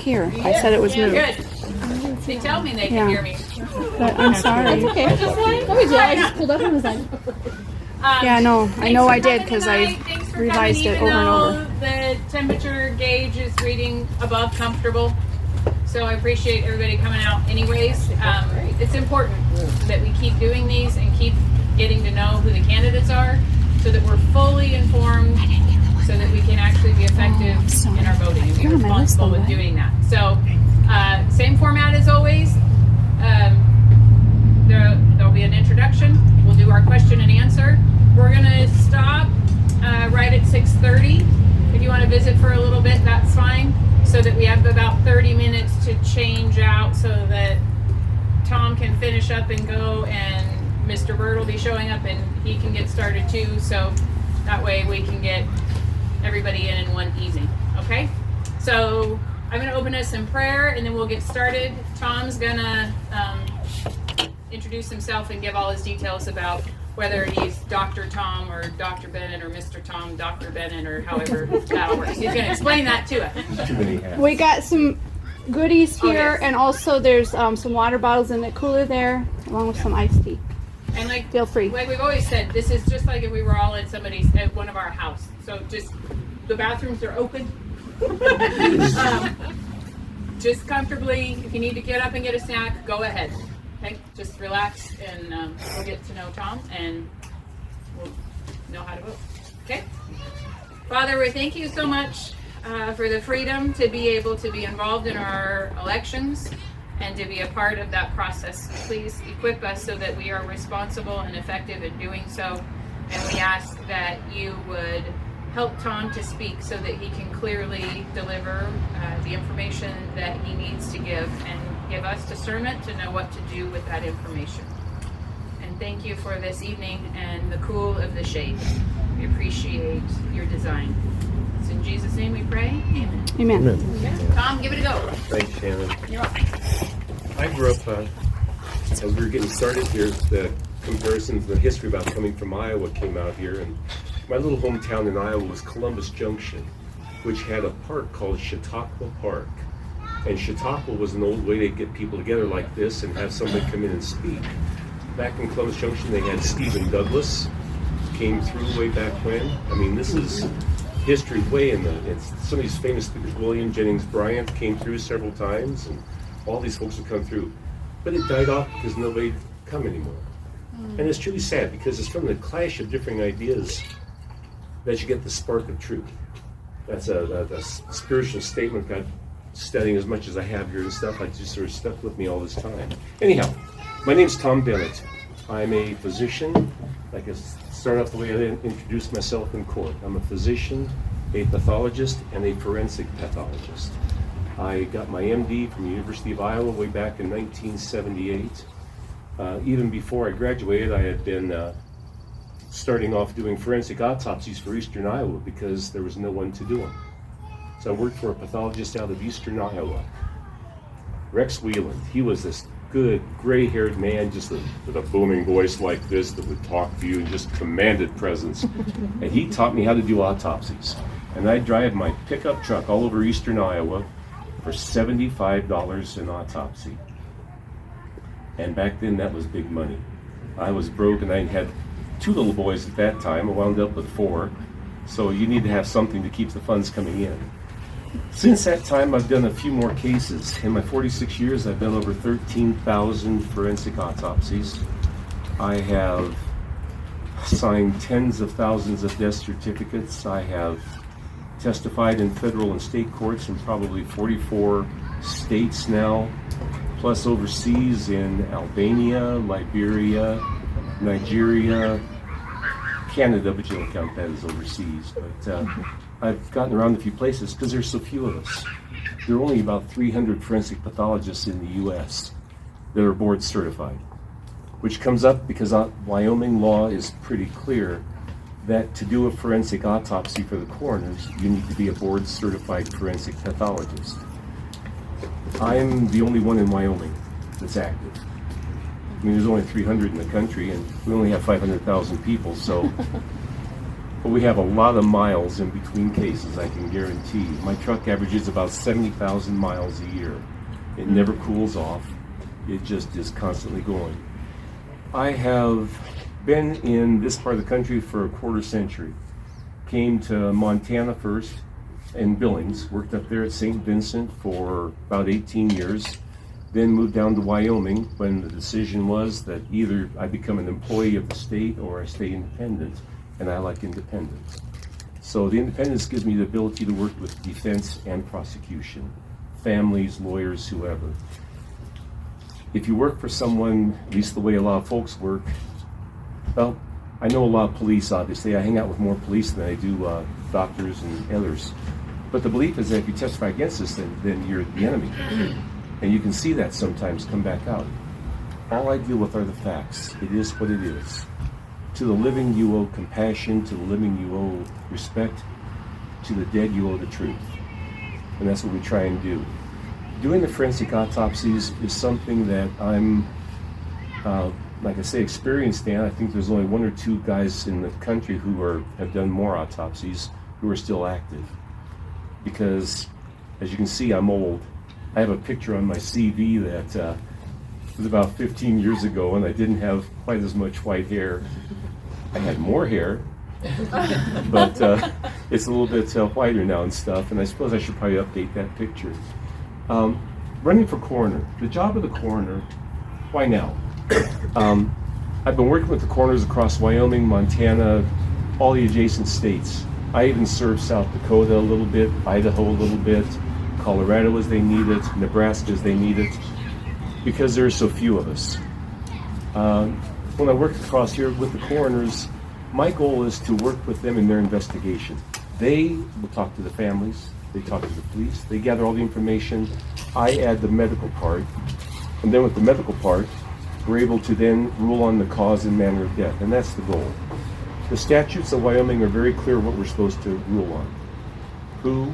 here. I said it was moved. Good. They tell me they can hear me. But I'm sorry. That's okay. I just pulled up and was like, Yeah, no, I know I did because I Thanks for revised coming, it over and over. even though the temperature gauge is reading above comfortable. So I appreciate everybody coming out anyways. It's important that we keep doing these and keep getting to know who the candidates are so that we're fully informed so that we can actually be effective in our voting and be responsible with doing that. So same format as always. There'll be an introduction. We'll do our question and answer. We're going to stop right at 6:30. If you want to visit for a little bit, that's fine. So that we have about 30 minutes to change out so that Tom can finish up and go, and Mr. Bird will be showing up and he can get started too. So that way we can get everybody in one evening. Okay? So I'm going to open us in prayer and then we'll get started. Tom's going to introduce himself and give all his details about whether he's Dr. Tom or Dr. Bennett or Mr. Tom, Dr. Bennett, or however that works. He's going to explain that to us. We got some goodies here, yes. and also there's some water bottles in the cooler there, along with some iced tea. And Feel free. Like we've always said, this is just like if we were all at at one of our house. So just, the bathrooms are open. Just comfortably, if you need to get up and get a snack, go ahead. Okay, just relax and we'll get to know Tom and we'll know how to vote. Okay? Father, we thank you so much for the freedom to be able to be involved in our elections and to be a part of that process. Please equip us so that we are responsible and effective in doing so. And we ask that you would help Tom to speak so that he can clearly deliver the information that he needs to give and give us discernment to know what to do with that information. And thank you for this evening and the cool of the shade. We appreciate your design. It's in Jesus' name we pray. Amen. Amen. Yeah. Tom, give it a go. Thanks, Shannon. You're welcome. I grew up, as we were getting started here, the comparisons, the history about coming from Iowa came out here, and my little hometown in Iowa was Columbus Junction, which had a park called Chautauqua Park. And Chautauqua was an old way to get people together like this and have somebody come in and speak. Back in Columbus Junction, they had Stephen Douglas, came through way back when. I mean, this is history way in some of these famous speakers, William Jennings Bryan came through several times, and all these folks would come through. But it died off because nobody come anymore. And it's truly sad because it's from the clash of differing ideas that you get the spark of truth. That's a spiritual statement God studying as much as I have here and stuff. I just sort of stuck with me all this time. Anyhow, my name's Tom Bennett. I'm a physician. I guess start off the way I introduced myself in court. I'm a physician, a pathologist, and a forensic pathologist. I got my MD from the University of Iowa way back in 1978. Even before I graduated, I had been starting off doing forensic autopsies for Eastern Iowa because there was no one to do them. So I worked for a pathologist out of Eastern Iowa, Rex Wheeland. He was this good, gray-haired man, just with a booming voice like this that would talk to you and just commanded presence. And he taught me how to do autopsies. And I'd drive my pickup truck all over Eastern Iowa for $75 an autopsy. And back then, that was big money. I was broke, and I had 2 little boys at that time. I wound up with 4. So you need to have something to keep the funds coming in. Since that time, I've done a few more cases. In my 46 years, I've done over 13,000 forensic autopsies. I have signed tens of thousands of death certificates. I have testified in federal and state courts in probably 44 states now, plus overseas in Albania, Liberia, Nigeria, Canada, but you don't count that as overseas. But I've gotten around a few places because there's so few of us. There are only about 300 forensic pathologists in the U.S. that are board certified, which comes up because Wyoming law is pretty clear that to do a forensic autopsy for the coroners, you need to be a board certified forensic pathologist. I'm the only one in Wyoming that's active. I mean, there's only 300 in the country, and we only have 500,000 people, so But we have a lot of miles in between cases, I can guarantee. My truck averages about 70,000 miles a year. It never cools off. It just is constantly going. I have been in this part of the country for a quarter century. Came to Montana first in Billings, worked up there at St. Vincent for about 18 years, then moved down to Wyoming when the decision was that either I become an employee of the state or I stay independent, and I like independence. So the independence gives me the ability to work with defense and prosecution, families, lawyers, whoever. If you work for someone, at least the way a lot of folks work, well, I know a lot of police, obviously. I hang out with more police than I do doctors and others. But the belief is that if you testify against us, then you're the enemy. And you can see that sometimes come back out. All I deal with are the facts. It is what it is. To the living you owe compassion, to the living you owe respect, to the dead you owe the truth. And that's what we try and do. Doing the forensic autopsies is something that I'm, like I say, experienced in. I think there's only one or two guys in the country who have done more autopsies who are still active. Because, as you can see, I'm old. I have a picture on my CV that was about 15 years ago, and I didn't have quite as much white hair. I had more hair, but it's a little bit whiter now and stuff, and I suppose I should probably update that picture. Running for coroner. The job of the coroner, why now? I've been working with the coroners across Wyoming, Montana, all the adjacent states. I even served South Dakota a little bit, Idaho a little bit, Colorado as they need it, Nebraska as they need it, because there are so few of us. When I work across here with the coroners, my goal is to work with them in their investigation. They will talk to the families, they talk to the police, they gather all the information. I add the medical part, and then with the medical part, we're able to then rule on the cause and manner of death, and that's the goal. The statutes of Wyoming are very clear what we're supposed to rule on. Who,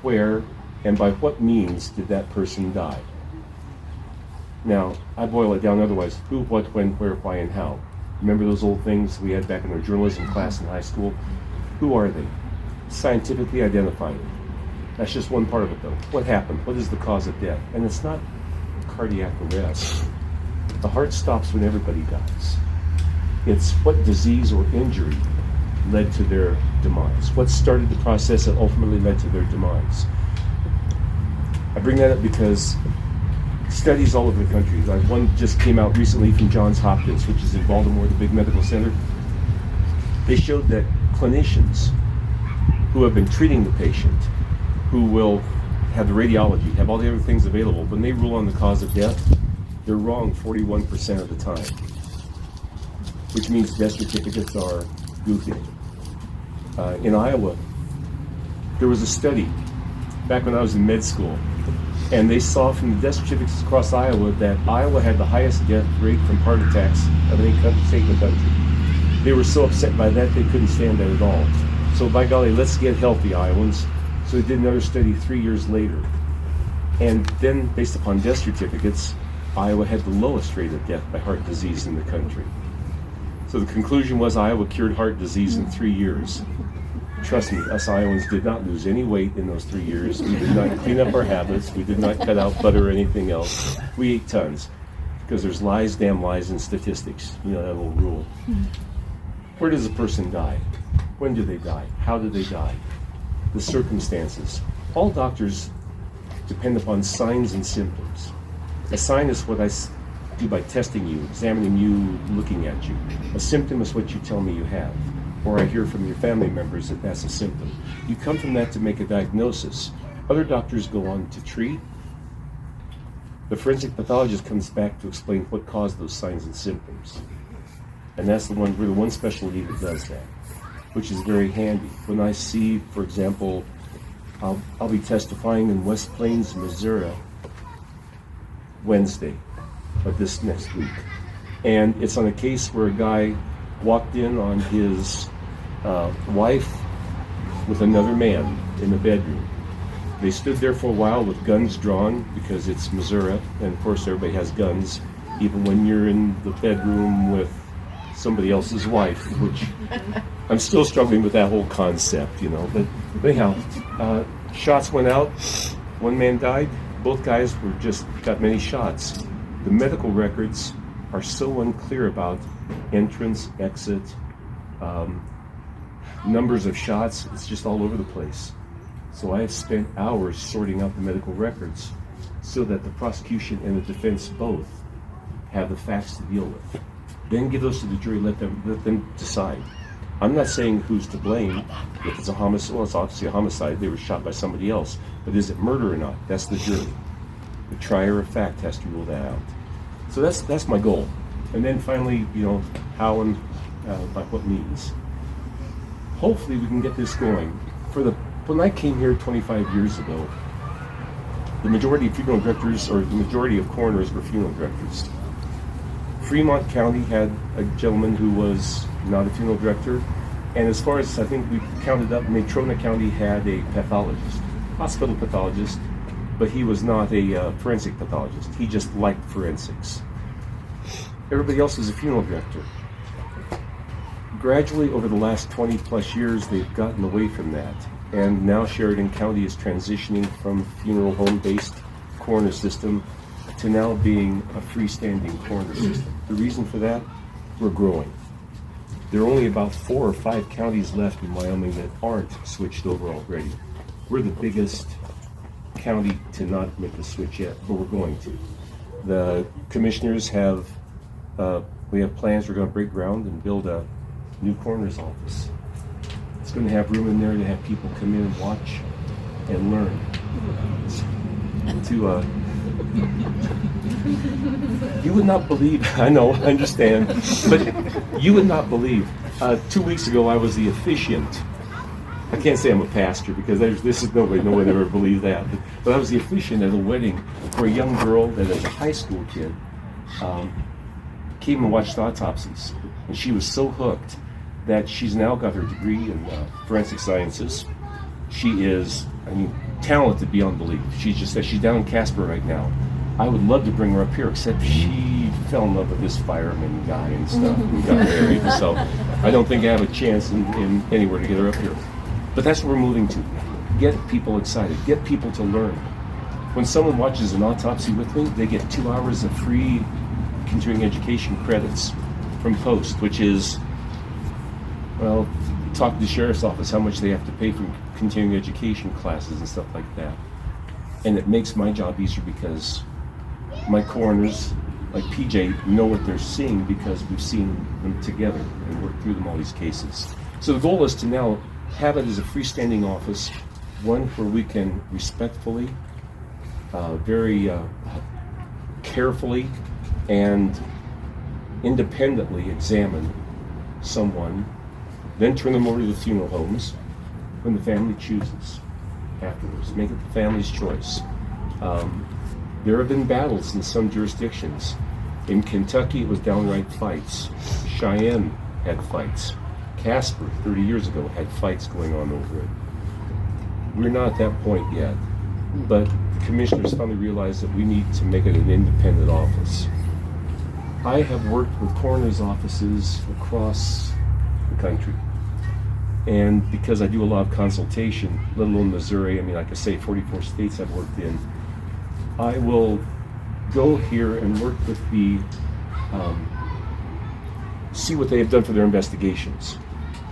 where, and by what means did that person die? Now, I boil it down otherwise. Who, what, when, where, why, and how. Remember those old things we had back in our journalism class in high school? Who are they? Scientifically identified. That's just one part of it, though. What happened? What is the cause of death? And it's not cardiac arrest. The heart stops when everybody dies. It's what disease or injury led to their demise. What started the process that ultimately led to their demise. I bring that up because studies all over the country. One just came out recently from Johns Hopkins, which is in Baltimore, the big medical center. They showed that clinicians who have been treating the patient, who will have the radiology, have all the other things available, when they rule on the cause of death, they're wrong 41% of the time, which means death certificates are goofy. In Iowa, there was a study back when I was in med school, and they saw from the death certificates across Iowa that Iowa had the highest death rate from heart attacks of any state in the country. They were so upset by that they couldn't stand that at all. So by golly, let's get healthy, Iowans. So they did another study 3 years later. And then, based upon death certificates, Iowa had the lowest rate of death by heart disease in the country. So the conclusion was Iowa cured heart disease in 3 years. Trust me, us Iowans did not lose any weight in those 3 years. We did not clean up our habits. We did not cut out butter or anything else. We ate tons. Because there's lies, damn lies, and statistics. You know that old rule. Where does a person die? When do they die? How do they die? The circumstances. All doctors depend upon signs and symptoms. A sign is what I do by testing you, examining you, looking at you. A symptom is what you tell me you have. Or I hear from your family members that that's a symptom. You come from that to make a diagnosis. Other doctors go on to treat. The forensic pathologist comes back to explain what caused those signs and symptoms. And that's we're the one specialty that does that, which is very handy. When I see, for example, I'll be testifying in West Plains, Missouri, Wednesday of this next week. And it's on a case where a guy walked in on his wife with another man in the bedroom. They stood there for a while with guns drawn because it's Missouri, and of course everybody has guns, even when you're in the bedroom with somebody else's wife, which I'm still struggling with that whole concept, you know. But anyhow, shots went out. One man died. Both guys were just got many shots. The medical records are so unclear about entrance, exit, numbers of shots. It's just all over the place. So I have spent hours sorting out the medical records so that the prosecution and the defense both have the facts to deal with. Then give those to the jury, let them decide. I'm not saying who's to blame. If it's a homicide, well, it's obviously a homicide. They were shot by somebody else. But is it murder or not? That's the jury. The trier of fact has to rule that out. So that's my goal. And then finally, you know, how and by what means. Hopefully we can get this going. When I came here 25 years ago, the majority of funeral directors, or the majority of coroners, were funeral directors. Fremont County had a gentleman who was not a funeral director, and as far as I think we counted up, Natrona County had a pathologist, hospital pathologist, but he was not a forensic pathologist. He just liked forensics. Everybody else was a funeral director. Gradually, over the last 20 plus years, they've gotten away from that. And now Sheridan County is transitioning from funeral home-based coroner system to now being a freestanding coroner system. The reason for that, we're growing. There are only about 4 or 5 counties left in Wyoming that aren't switched over already. We're the biggest county to not make the switch yet, but we're going to. The commissioners have, we have plans, we're going to break ground and build a new coroner's office. It's going to have room in there to have people come in and watch and learn. You would not believe, I know, I understand, but you would not believe. 2 weeks ago I was the officiant. I can't say I'm a pastor because no one ever believed that. But I was the officiant at a wedding where a young girl that is a high school kid came and watched autopsies. And she was so hooked that she's now got her degree in forensic sciences. She is, talented beyond belief. She's down in Casper right now. I would love to bring her up here, except she fell in love with this fireman guy and stuff and got married. So I don't think I have a chance in anywhere to get her up here. But that's what we're moving to. Get people excited. Get people to learn. When someone watches an autopsy with me, they get 2 hours of free continuing education credits from Post, which is, well, talk to the sheriff's office how much they have to pay for continuing education classes and stuff like that. And it makes my job easier because my coroners, like PJ, know what they're seeing because we've seen them together and worked through them all these cases. So the goal is to now have it as a freestanding office, one where we can respectfully, very carefully and independently examine someone, then turn them over to the funeral homes when the family chooses afterwards. Make it the family's choice. There have been battles in some jurisdictions. In Kentucky, it was downright fights. Cheyenne had fights. Casper, 30 years ago, had fights going on over it. We're not at that point yet, but the commissioners finally realized that we need to make it an independent office. I have worked with coroners' offices across the country. And because I do a lot of consultation, let alone Missouri, like I say, 44 states I've worked in, I will go here and work with see what they have done for their investigations.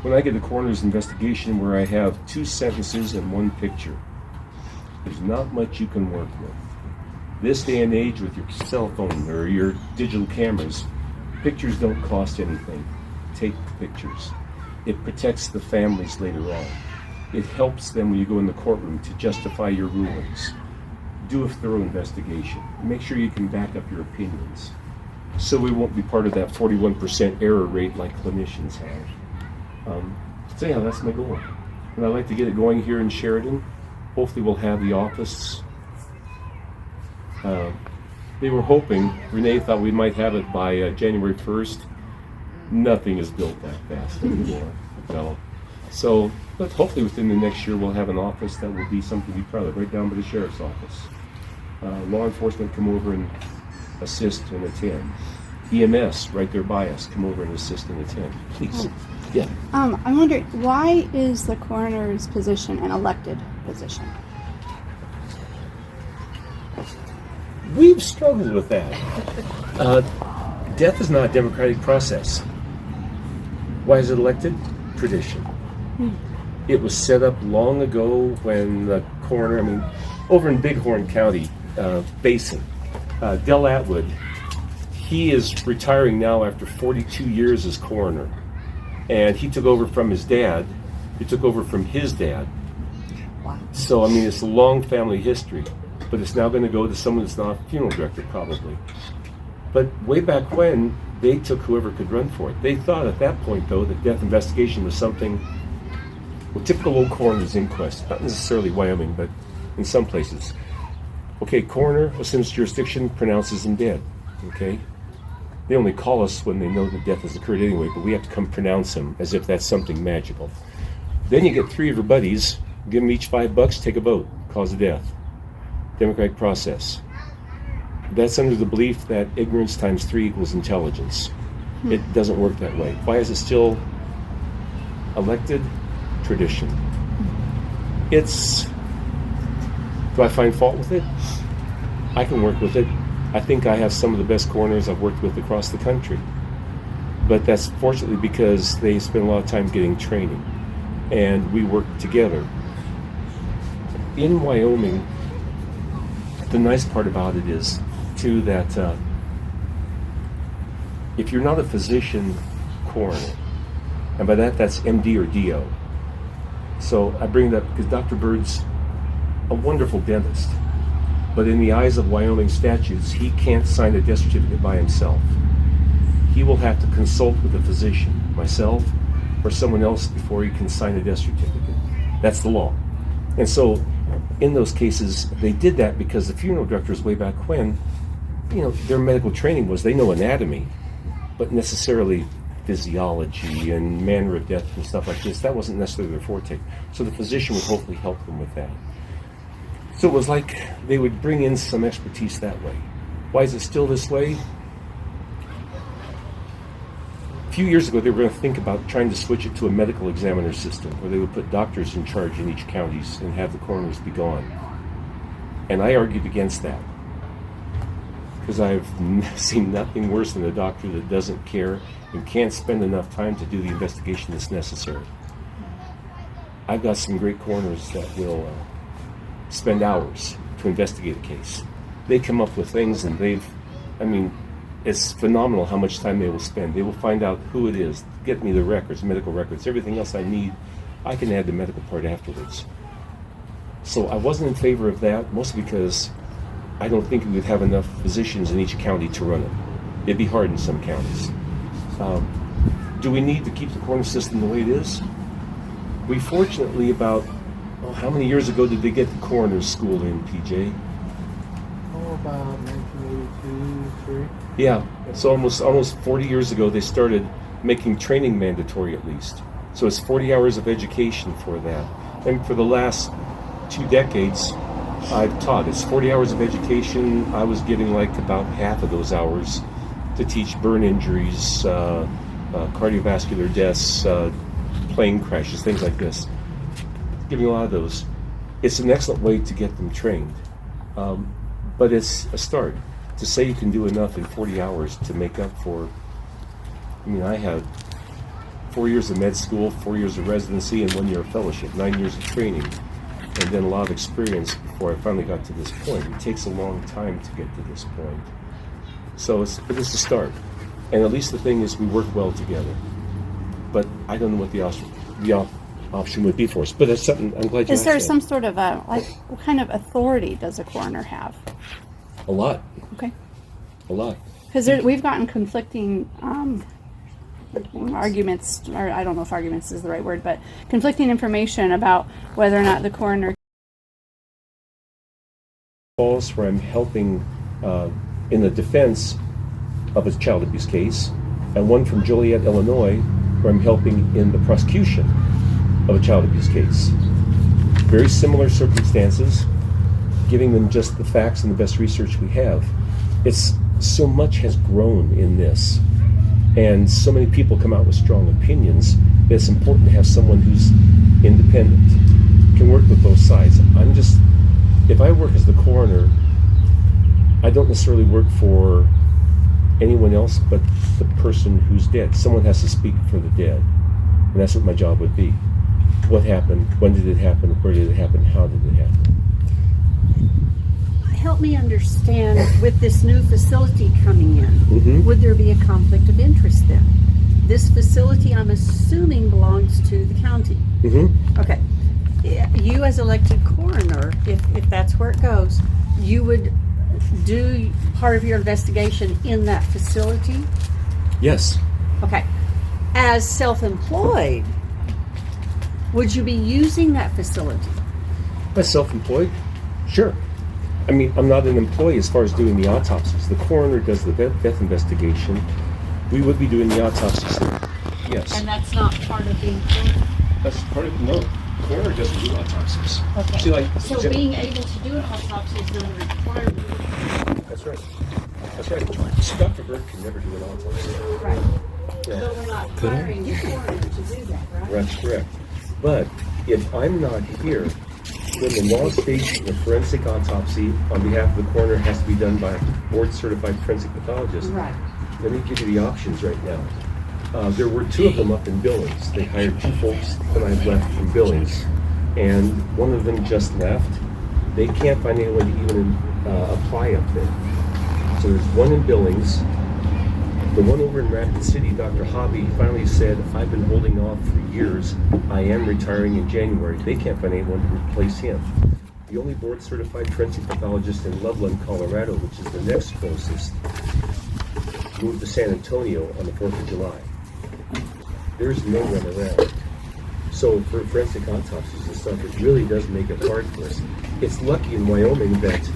When I get a coroner's investigation where I have 2 sentences and 1 picture, there's not much you can work with. This day and age with your cell phone or your digital cameras, pictures don't cost anything. Take pictures. It protects the families later on. It helps them when you go in the courtroom to justify your rulings. Do a thorough investigation. Make sure you can back up your opinions so we won't be part of that 41% error rate like clinicians have. So yeah, that's my goal. And I'd like to get it going here in Sheridan. Hopefully we'll have the office. They were hoping, Renee thought we might have it by January 1st. Nothing is built that fast anymore. No. So, but hopefully within the next year we'll have an office that will be something to be proud of, right down by the sheriff's office. Law enforcement come over and assist and attend. EMS, right there by us, come over and assist and attend. Please. Yeah. I'm wondering, why is the coroner's position an elected position? We've struggled with that. Death is not a democratic process. Why is it elected? Tradition. It was set up long ago when the coroner, over in Bighorn County Basin, Del Atwood, he is retiring now after 42 years as coroner. And he took over from his dad. He took over from his dad. So, it's a long family history. But it's now going to go to someone that's not a funeral director, probably. But way back when, they took whoever could run for it. They thought at that point, though, that death investigation was something, typical old coroner's inquest, not necessarily Wyoming, but in some places. Okay, coroner assumes jurisdiction, pronounces him dead. Okay? They only call us when they know that death has occurred anyway, but we have to come pronounce him as if that's something magical. Then you get 3 of your buddies, give them each $5, take a vote, cause of death. Democratic process. That's under the belief that ignorance times 3 equals intelligence. It doesn't work that way. Why is it still elected? Tradition. Do I find fault with it? I can work with it. I think I have some of the best coroners I've worked with across the country. But that's fortunately because they spend a lot of time getting training. And we work together. In Wyoming, the nice part about it is, too, that if you're not a physician coroner, and by that, that's MD or DO. So I bring that because Dr. Bird's a wonderful dentist, but in the eyes of Wyoming statutes, he can't sign a death certificate by himself. He will have to consult with a physician, myself, or someone else before he can sign a death certificate. That's the law. And so in those cases, they did that because the funeral directors way back when, their medical training was they know anatomy, but necessarily physiology and manner of death and stuff like this, that wasn't necessarily their forte. So the physician would hopefully help them with that. So it was like they would bring in some expertise that way. Why is it still this way? A few years ago, they were going to think about trying to switch it to a medical examiner system where they would put doctors in charge in each counties and have the coroners be gone. And I argued against that because I've seen nothing worse than a doctor that doesn't care and can't spend enough time to do the investigation that's necessary. I've got some great coroners that will spend hours to investigate a case. They come up with things and it's phenomenal how much time they will spend. They will find out who it is, get me the records, medical records, everything else I need. I can add the medical part afterwards. So I wasn't in favor of that, mostly because I don't think we would have enough physicians in each county to run it. It'd be hard in some counties. Do we need to keep the coroner system the way it is? We fortunately how many years ago did they get the coroner's school in, PJ? About 1982, 3. Yeah, so almost 40 years ago they started making training mandatory at least. So it's 40 hours of education for that. And for the last 2 decades, I've taught. It's 40 hours of education. I was getting about half of those hours to teach burn injuries, cardiovascular deaths, plane crashes, things like this. Giving a lot of those. It's an excellent way to get them trained. But it's a start. To say you can do enough in 40 hours to make up for, I had 4 years of med school, 4 years of residency, and 1 year of fellowship, 9 years of training, and then a lot of experience before I finally got to this point. It takes a long time to get to this point. So it's a start. And at least the thing is we work well together. But I don't know what the option would be for us. But it's something I'm glad you asked. Is there some sort of what kind of authority does a coroner have? A lot. Okay. A lot. Because we've gotten conflicting arguments, or I don't know if arguments is the right word, but conflicting information about whether or not the coroner calls where I'm helping in the defense of a child abuse case, and one from Joliet, Illinois, where I'm helping in the prosecution of a child abuse case. Very similar circumstances, giving them just the facts and the best research we have. It's so much has grown in this, and so many people come out with strong opinions that it's important to have someone who's independent, can work with both sides. If I work as the coroner, I don't necessarily work for anyone else but the person who's dead. Someone has to speak for the dead, and that's what my job would be. What happened? When did it happen? Where did it happen? How did it happen? Help me understand, with this new facility coming in, Mm-hmm. would there be a conflict of interest then? This facility, I'm assuming, belongs to the county. Mm-hmm. Okay. You as elected coroner, if that's where it goes, you would do part of your investigation in that facility? Yes. Okay. As self-employed, would you be using that facility? As self-employed? Sure. I mean, I'm not an employee as far as doing the autopsies. The coroner does the death investigation. We would be doing the autopsies there. Yes. And that's not part of being coroner? That's part of no. The coroner doesn't do autopsies. Okay. See, like, So being able to do an autopsy is not a requirement? That's right. That's right. See, Dr. Bird can never do an autopsy. Right. Yeah. So we're not requiring the coroner to do that, right? That's correct. But if I'm not here, then the law states the forensic autopsy on behalf of the coroner has to be done by a board-certified forensic pathologist. Right. Let me give you the options right now. There were two of them up in Billings. They hired two folks that I've left from Billings, and one of them just left. They can't find anyone to even apply up there. So there's one in Billings. The one over in Rapid City, Dr. Hobby, finally said, I've been holding off for years. I am retiring in January. They can't find anyone to replace him. The only board-certified forensic pathologist in Loveland, Colorado, which is the next closest, moved to San Antonio on the 4th of July. There's no one around. So for forensic autopsies and stuff, it really does make it hard for us. It's lucky in Wyoming that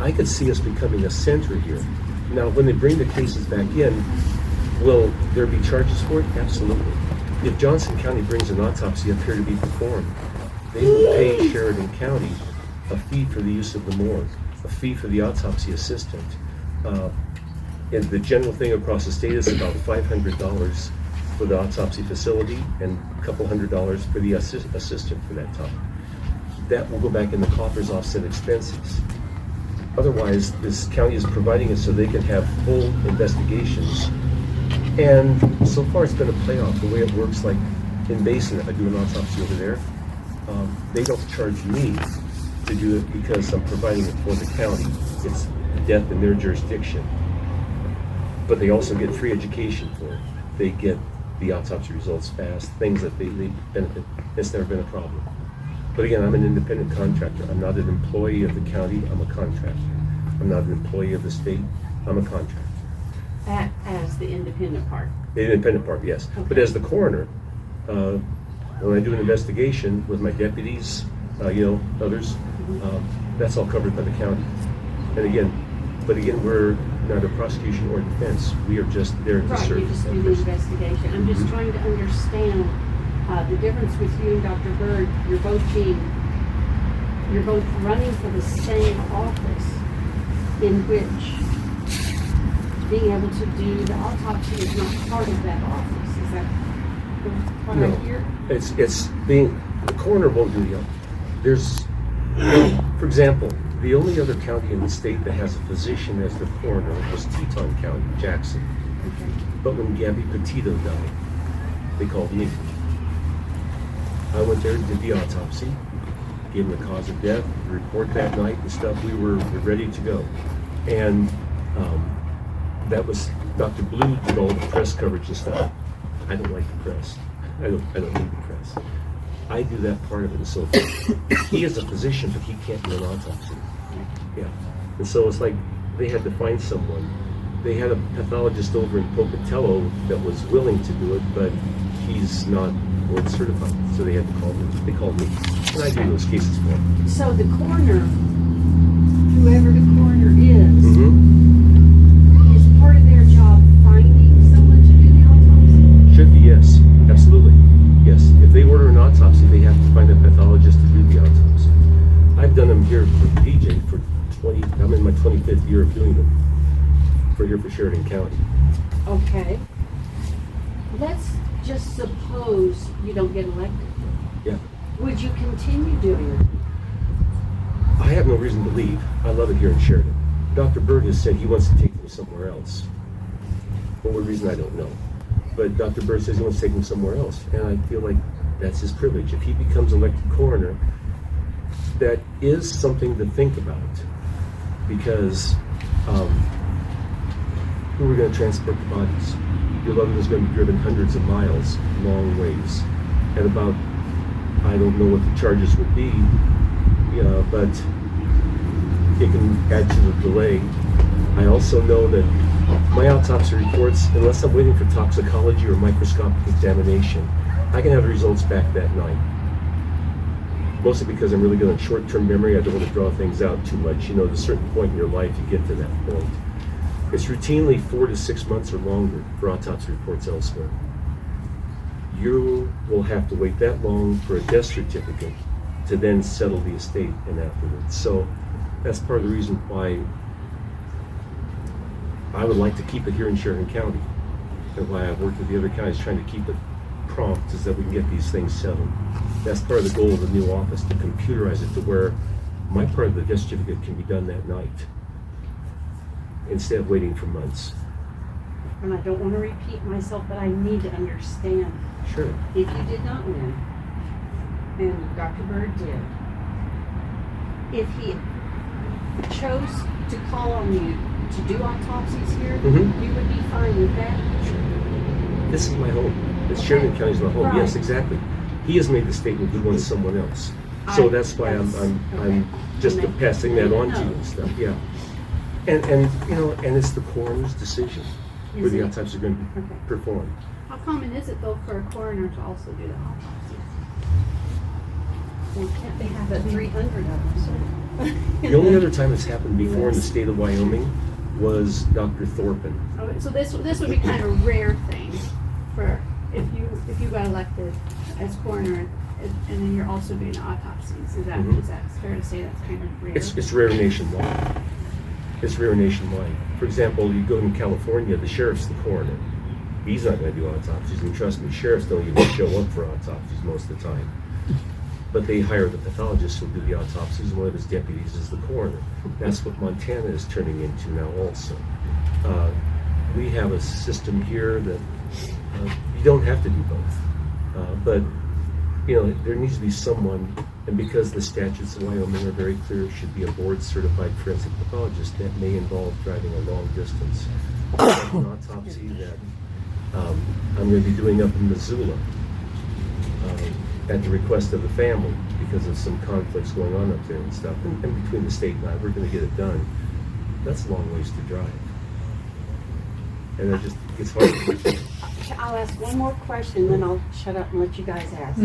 I could see us becoming a center here. Now, when they bring the cases back in, will there be charges for it? Absolutely. If Johnson County brings an autopsy up here to be performed, they will pay Sheridan County a fee for the use of the morgue, a fee for the autopsy assistant. And the general thing across the state is about $500 for the autopsy facility and a couple $100 for the assistant for that time. That will go back in the coffers, offset expenses. Otherwise, this county is providing it so they can have full investigations. And so far it's been a playoff. The way it works, like in Basin, if I do an autopsy over there, they don't charge me to do it because I'm providing it for the county. It's death in their jurisdiction. But they also get free education for it. They get the autopsy results fast, things that they benefit. It's never been a problem. But again, I'm an independent contractor. I'm not an employee of the county, I'm a contractor. I'm not an employee of the state, I'm a contractor. As the independent part. The independent part, yes. Okay. But as the coroner, when I do an investigation with my deputies, others, that's all covered by the county. And again, we're neither prosecution or defense. We are just there to Right, serve. you just do the investigation. I'm just trying to understand the difference with you and Dr. Bird. You're both running for the same office, in which being able to do the autopsy is not part of that office. Is that what I hear? It's being, the coroner won't do the, there's, for example, the only other county in the state that has a physician as the coroner was Teton County, Jackson. Okay. But when Gabby Petito died, they called me. I went there, did the autopsy, gave them the cause of death, the report that night and stuff. We were ready to go. And that was, Dr. Blue did all the press coverage and stuff. I don't like the press. I don't need the press. I do that part of it and so forth. He is a physician, but he can't do an autopsy. Yeah. And so it's like they had to find someone. They had a pathologist over in Pocatello that was willing to do it, but he's not board certified. So they had to call me. They called me. And I do those cases for them. So the coroner, whoever the coroner is, Mm-hmm. is part of their job finding someone to do the autopsy? Should be, yes. Absolutely. Yes. If they order an autopsy, they have to find a pathologist to do the autopsy. I've done them here for PJ for 20, I'm in my 25th year of doing them for here for Sheridan County. Okay. Let's just suppose you don't get elected. Yeah. Would you continue doing it? I have no reason to leave. I love it here in Sheridan. Dr. Bird has said he wants to take me somewhere else. For what reason, I don't know. But Dr. Bird says he wants to take me somewhere else. And I feel like that's his privilege. If he becomes elected coroner, that is something to think about. Because who are we going to transport the bodies? Your loved one is going to be driven hundreds of miles, long ways. And about, I don't know what the charges would be, but it can add to the delay. I also know that my autopsy reports, unless I'm waiting for toxicology or microscopic examination, I can have the results back that night. Mostly because I'm really good at short-term memory. I don't want to draw things out too much. At a certain point in your life, you get to that point. It's routinely 4 to 6 months or longer for autopsy reports elsewhere. You will have to wait that long for a death certificate to then settle the estate and afterwards. So that's part of the reason why I would like to keep it here in Sheridan County, and why I've worked with the other counties trying to keep it prompt, is that we can get these things settled. That's part of the goal of the new office, to computerize it to where my part of the death certificate can be done that night instead of waiting for months. And I don't want to repeat myself, but I need to understand. Sure. If you did not win, and Dr. Bird did, if he chose to call on you to do autopsies here, you would be fine with that? This is my home. It's Okay. Sheridan County's my home. Right. Yes, exactly. He has made the statement he wants someone else. So that's why I'm just Okay. passing that on to you No. and stuff. Yeah. And it's the coroner's decision where Is the it? autopsy are going to be Okay. performed. How common is it though for a coroner to also do the autopsy? Well, can't they have 300 of them? The only other time it's happened before in the state of Wyoming was Dr. Thorpen. Okay, so this would be kind of a rare thing for if you got elected as coroner and then you're also doing autopsies. Is that fair to say that's kind of rare? It's rare nationwide. It's rare nationwide. For example, you go in California, the sheriff's the coroner. He's not going to do autopsies, and trust me, sheriffs don't even show up for autopsies most of the time. But they hire the pathologist who'll do the autopsies, and one of his deputies is the coroner. That's what Montana is turning into now also. We have a system here that you don't have to do both. But there needs to be someone, and because the statutes of Wyoming are very clear, it should be a board-certified forensic pathologist. That may involve driving a long distance. An autopsy that I'm going to be doing up in Missoula at the request of the family because of some conflicts going on up there and stuff. And between the state and I, we're going to get it done. That's a long ways to drive. And it's hard. I'll ask one more question, then I'll shut up and let you guys ask.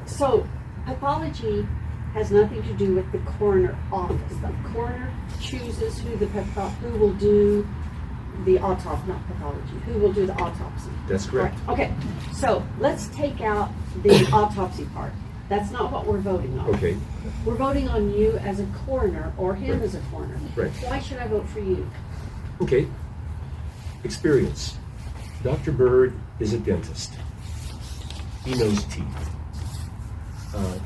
So, pathology has nothing to do with the coroner office. The coroner chooses who will do the autopsy, not pathology, who will do the autopsy. That's correct. Right. Okay, so let's take out the autopsy part. That's not what we're voting on. Okay. We're voting on you as a coroner or him Right. as a coroner. Right. Why should I vote for you? Okay. Experience. Dr. Bird is a dentist. He knows teeth.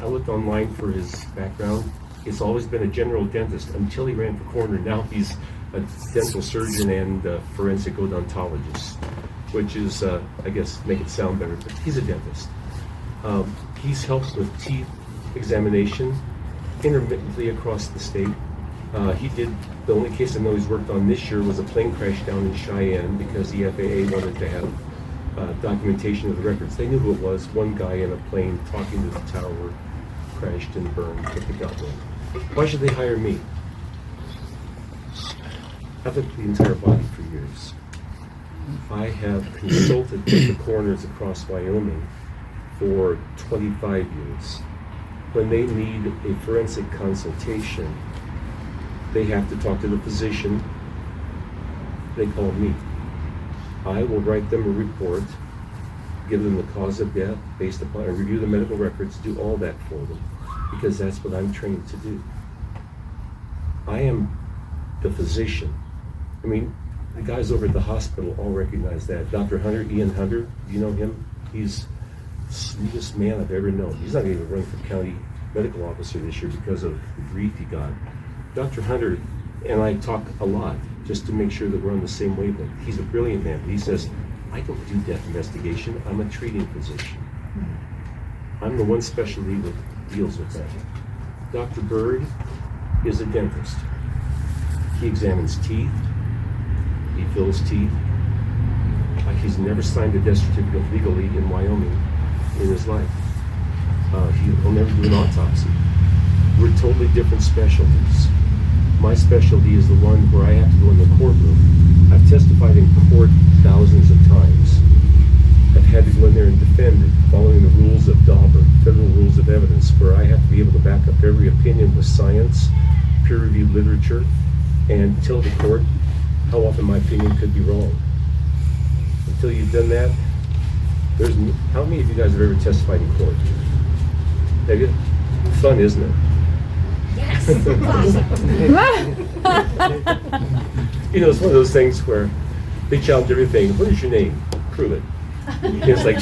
I looked online for his background. He's always been a general dentist until he ran for coroner. Now he's a dental surgeon and a forensic odontologist, which is, I guess, make it sound better, but he's a dentist. He's helped with teeth examination intermittently across the state. The only case I know he's worked on this year was a plane crash down in Cheyenne because the FAA wanted to have documentation of the records. They knew who it was, one guy in a plane talking to the tower, crashed and burned, but they got one. Why should they hire me? I've looked at the entire body for years. I have consulted with the coroners across Wyoming for 25 years. When they need a forensic consultation, they have to talk to the physician. They call me. I will write them a report, give them the cause of death based upon, I review the medical records, do all that for them, because that's what I'm trained to do. I am the physician. I mean, the guys over at the hospital all recognize that. Dr. Hunter, Ian Hunter, do you know him? He's the sweetest man I've ever known. He's not going to even run for county medical officer this year because of the grief he got. Dr. Hunter and I talk a lot just to make sure that we're on the same wavelength. He's a brilliant man. He says, I don't do death investigation. I'm a treating physician. I'm the one specialty that deals with that. Dr. Bird is a dentist. He examines teeth. He fills teeth. He's never signed a death certificate legally in Wyoming in his life. He'll never do an autopsy. We're totally different specialties. My specialty is the one where I have to go in the courtroom. I've testified in court thousands of times. I've had to go in there and defend it, following the rules of DAWBR, Federal Rules of Evidence, where I have to be able to back up every opinion with science, peer-reviewed literature, and tell the court how often my opinion could be wrong. Until you've done that, how many of you guys have ever testified in court? Have you? Fun, isn't it? Yes. You know, it's one of those things where they challenge everything. What is your name? Prove it. It's like,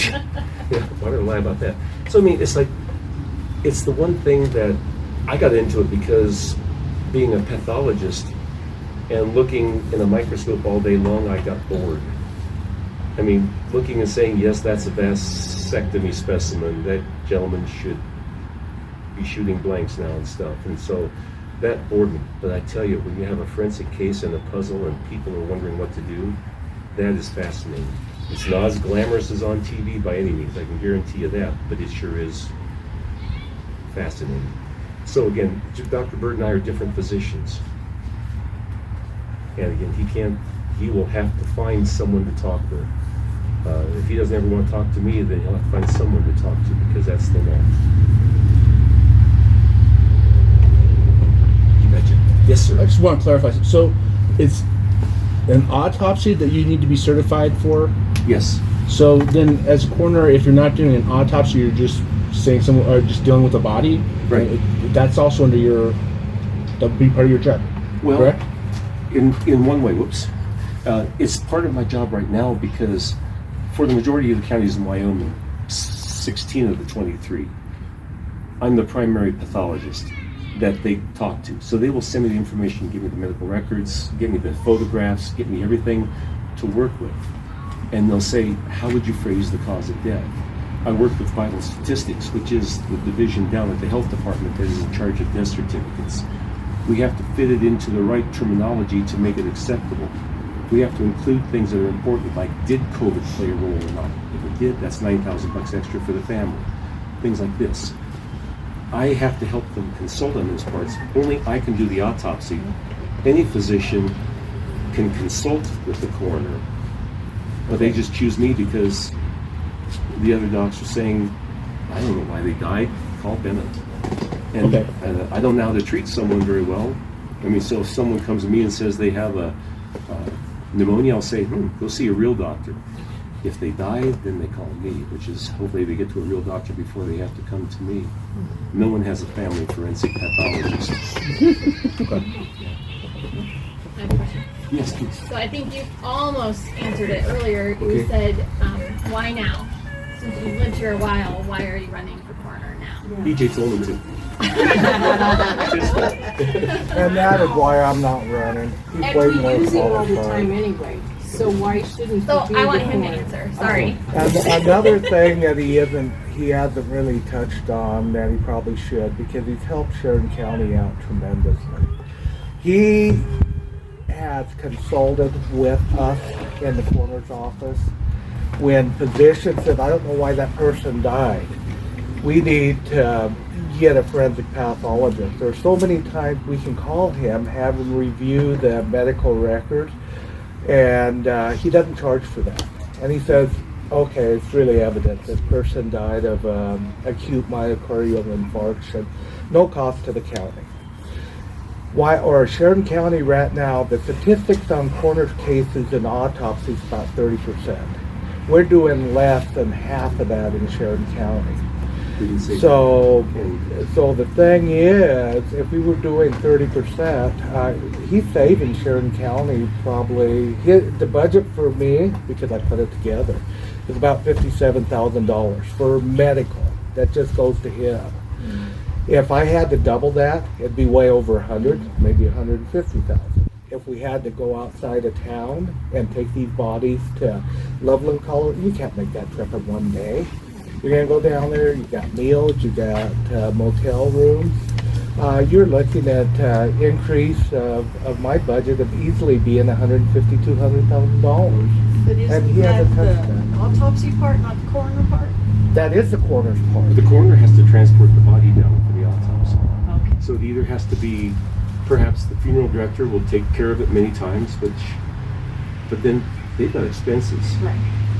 why would I lie about that? So I mean, it's like, it's the one thing that I got into it because being a pathologist and looking in a microscope all day long, I got bored. I mean, looking and saying, yes, that's a vasectomy specimen. That gentleman should be shooting blanks now and stuff. And so that bored me. But I tell you, when you have a forensic case and a puzzle and people are wondering what to do, that is fascinating. It's not as glamorous as on TV by any means, I can guarantee you that, but it sure is fascinating. So again, Dr. Bird and I are different physicians. And again, he will have to find someone to talk with. If he doesn't ever want to talk to me, then he'll have to find someone to talk to, because that's the law. You betcha. Yes, sir. I just want to clarify. So it's an autopsy that you need to be certified for? Yes. So then, as a coroner, if you're not doing an autopsy, you're just saying someone, or just dealing with the body. Right. That's also under that'd be part of your job. Well, correct? In one way, whoops. It's part of my job right now because for the majority of the counties in Wyoming, 16 of the 23, I'm the primary pathologist that they talk to. So they will send me the information, give me the medical records, give me the photographs, give me everything to work with. And they'll say, how would you phrase the cause of death? I work with vital statistics, which is the division down at the health department that is in charge of death certificates. We have to fit it into the right terminology to make it acceptable. We have to include things that are important, like did COVID play a role or not? If it did, that's $9,000 extra for the family. Things like this. I have to help them consult on those parts. Only I can do the autopsy. Any physician can consult with the coroner, but they just choose me because the other docs are saying, I don't know why they died, call Bennett. And I don't know how to treat someone very well. I mean, so if someone comes to me and says they have a pneumonia, I'll say, go see a real doctor. If they die, then they call me, which is hopefully they get to a real doctor before they have to come to me. No one has a family forensic pathologist. I have a question. Yes, please. So I think you almost answered it earlier. You Okay. said, why now? Since you've lived here a while, why are you running for coroner now? EJ told him to. And that is why I'm not running. He's And way we more use him all the qualified. time anyway, so why shouldn't So he be I want the him to coroner? answer. Sorry. And another thing that he hasn't really touched on that he probably should, because he's helped Sheridan County out tremendously. He has consulted with us in the coroner's office when physicians said, I don't know why that person died. We need to get a forensic pathologist. There's so many times we can call him, have him review the medical records, and he doesn't charge for that. And he says, okay, it's really evident this person died of acute myocardial infarction, no cost to the county. Or Sheridan County right now, the statistics on coroner's cases and autopsies is about 30%. We're doing less than half of that in Sheridan County. We didn't say So, And- so the thing is, if we were doing 30%, he's saving Sheridan County probably, the budget for me, because I put it together, is about $57,000 for medical. That just goes to him. If I had to double that, it'd be way over 100, maybe 150,000. If we had to go outside of town and take these bodies to Loveland, Colorado, you can't make that trip in one day. You're gonna go down there, you got meals, you got motel rooms. You're looking at increase of my budget of easily being $150,000 to $200,000. But And isn't he that hasn't touched the that. autopsy part, not the coroner part? That is the coroner's part. The coroner has to transport the body down for the autopsy. Okay. So it either has to be, perhaps the funeral director will take care of it many times, but then they've got expenses. Right.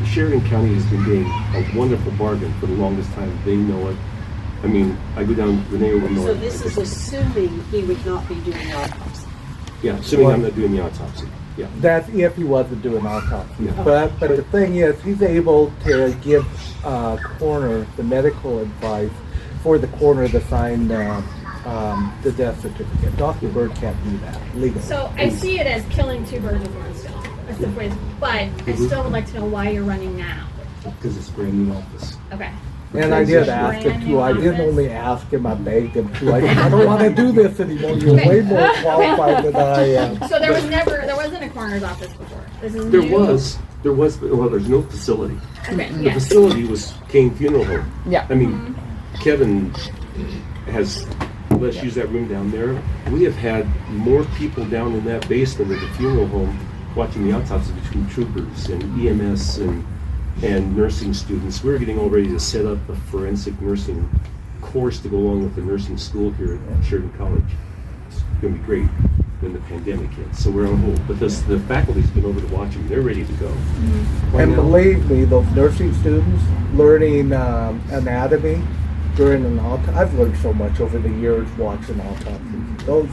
Sheridan County has been doing a wonderful bargain for the longest time. They know it. I mean, I go down Renee Illinois. So this is assuming he would not be doing the autopsy. Yeah, assuming I'm not doing the autopsy. Yeah. That's if he wasn't doing autopsy. Yeah. But the thing is, he's able to give coroner the medical advice for the coroner to sign the death certificate. Dr. Bird can't do that legally. So I see it as killing two birds with one stone. That's the phrase. But I still would like to know why you're running now. Because it's a brand new office. Okay. And I did ask him Brand to. new I didn't office. only ask him, I begged him to. I don't want to do this anymore. You're way more qualified than I am. So there wasn't a coroner's office before. This is There new? was, well, there's no facility. Okay, The yes. facility was Kane Funeral Home. Yeah. I mean, Kevin has, let's use that room down there. We have had more people down in that basement of the funeral home watching the autopsy between troopers and EMS and nursing students. We're getting all ready to set up a forensic nursing course to go along with the nursing school here at Sheridan College. It's going to be great when the pandemic hits. So we're on hold. But the faculty's been over to watch them. They're ready to go. Why And now? believe me, those nursing students learning anatomy during an autopsy, I've learned so much over the years watching autopsies. Those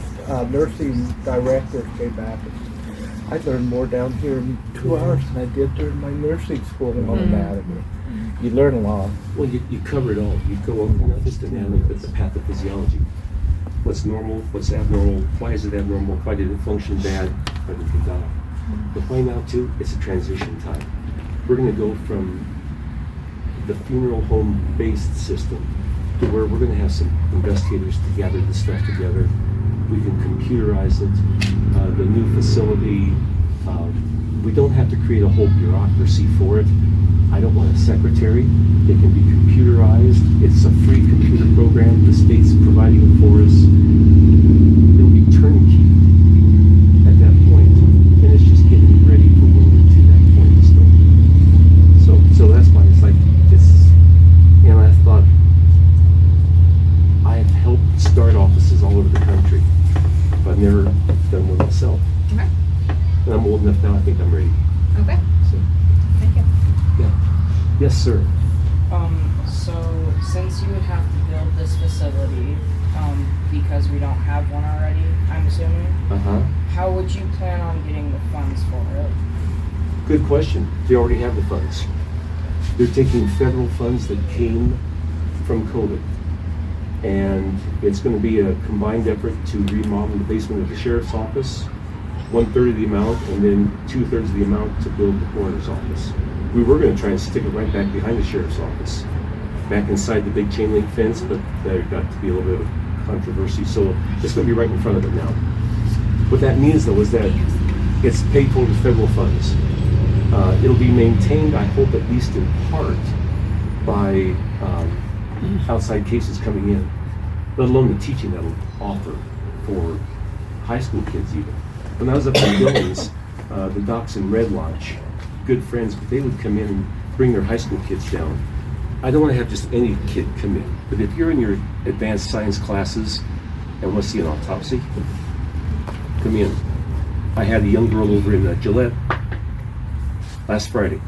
nursing directors came back and I learned more down here in 2 hours than I did during my nursing school on anatomy. You learn a lot. Well, you cover it all. You go over not just anatomy, but the pathophysiology. What's normal? What's abnormal? Why is it abnormal? Why did it function bad? Why did it die? But why now too? It's a transition time. We're going to go from the funeral home-based system to where we're going to have some investigators to gather this stuff together. We can computerize it. The new facility, we don't have to create a whole bureaucracy for it. I don't want a secretary. It can be computerized. It's a free computer program. The state's providing it for us. It'll be turnkey at that point, and it's just getting ready for when we're to that point still. So that's why it's like and I thought I have helped start offices all over the country, but I've never done one myself. Okay. And I'm old enough now. I think I'm ready. Okay. So, Thank you. yeah. Yes, sir. So since you would have to build this facility, because we don't have one already, I'm assuming, how would you plan on getting the funds for it? Good question. They already have the funds. They're taking federal funds that came from COVID. And it's going to be a combined effort to remodel the basement of the sheriff's office, 1/3 of the amount, and then 2/3 of the amount to build the coroner's office. We were going to try and stick it right back behind the sheriff's office, back inside the big chain link fence, but there got to be a little bit of controversy, so it's going to be right in front of it now. What that means, though, is that it's paid for with federal funds. It'll be maintained, I hope, at least in part, by outside cases coming in, let alone the teaching that'll offer for high school kids even. When I was up in Billings, the docs in Red Lodge, good friends, but they would come in and bring their high school kids down. I don't want to have just any kid come in, but if you're in your advanced science classes and want to see an autopsy, come in. I had a young girl over in Gillette last Friday,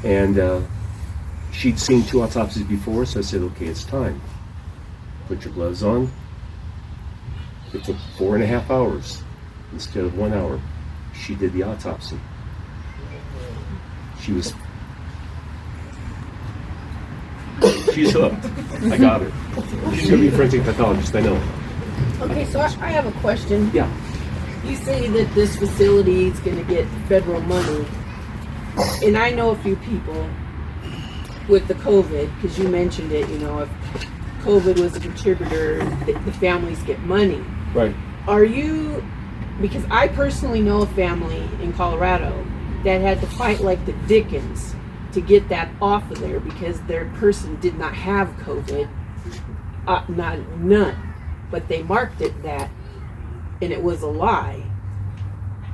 and she'd seen 2 autopsies before, so I said, okay, it's time. Put your gloves on. It took 4.5 hours instead of 1 hour. She did the autopsy. She She's hooked. I got her. She's going to be a forensic pathologist, I know. Okay, so I have a question. Yeah. You say that this facility is going to get federal money, and I know a few people with the COVID, because you mentioned it, you know, if COVID was a contributor, the families get money. Right. Are you, because I personally know a family in Colorado that had to fight like the Dickens to get that off of there because their person did not have COVID, none, but they marked it that, and it was a lie.